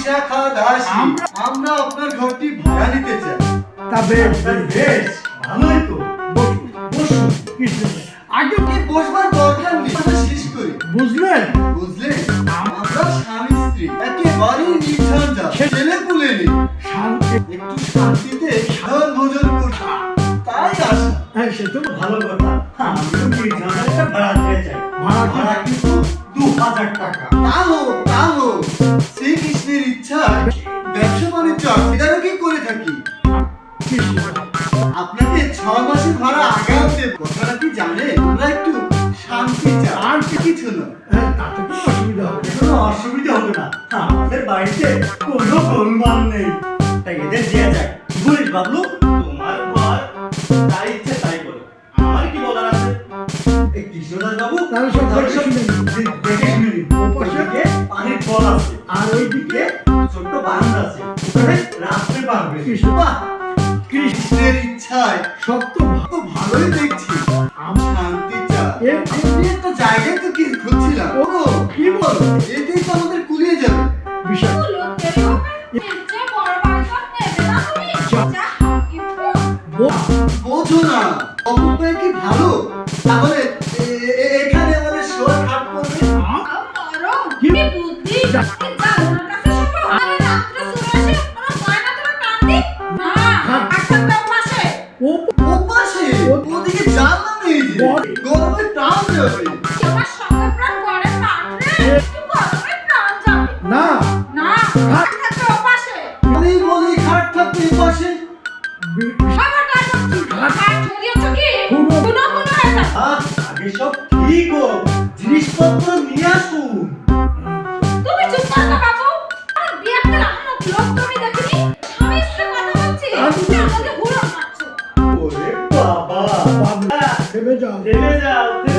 বিশাখা দাস, আমরা আপনার ঘরটি ভাড়া নিতে চাই। তবে বেশ ভালোই তো, বসুন কিছু আগে কি বসবার দরকার নেই, আমরা শেষ করি। বুঝলেন? বুঝলেন, আমরা স্বামী স্ত্রী একেবারেই নির্ঝঞ্ঝাট, ছেলে পুলে নেই, শান্তি একটু শান্তিতে সাধারণ ভোজন করছি, তাই আসা। হ্যাঁ সে তো ভালো কথা। আমিও নির্ঝঞ্ঝাটে ভাড়া দিতে চাই। ভাড়া কিন্তু 2000 টাকা। তা হোক, শ্রীকৃষ্ণের ইচ্ছায় ব্যবসা বাণিজ্য এটারও কি করে থাকি। কিছু আপনাকে 6 মাসের ভাড়া আগাম দেব, কথাটা কি জানেন? আমরা একটু শান্তি চাই, আর কিছু না। হ্যাঁ তাতে কোনো অসুবিধা হবে না। কোনো অসুবিধা হবে না, আমাদের বাড়িতে কোনো গোলমাল নেই। তাই এদের দেয়া যায়। কি বলিস বাবলু? তোমার ঘর, তাই ইচ্ছে তাই করো, আমার কি বলার আছে? এই কৃষ্ণদাস বাবু তাহলে সব দেখে শুনে নিন। দেখে শুনে নিন। ওপাশে পানির কল আছে, আর ওইদিকে ছোট্ট বারান্দা আছে, ওখানে রাখতে পারবে। কৃষ্ণ বাহ, কৃষ্ণের ইচ্ছায় সব তো তো ভালোই দেখছি। আমি শান্তি চাই, এর- এমনি একটা জায়গায় তো কি খুঁজছিলাম। ও কি বল, এতেই তো আমাদের কুলিয়ে যাবে। বিষয় বোঝো না, অপব্যয় কি ভালো? তাহলে এখানে আমাদের শোর খাট করবে। ও ওপাশে ওদিকে জানলা নেই যে, গরমে টান যাবে। না আমি বলি খাট থাকতে এপাশে। আগে সব ঠিক হোক, জিনিসপত্র নিয়ে আসুন। তুমি চুপ করো বাবু, আর বিয়েতে লাগানো লোক তুমি দেখিনি, স্বামী স্ত্রী কথা বলছি, তুমি আমাকে হুড়ো মারছো। ওরে বাবা, ভেবে যাও দেবে যাও।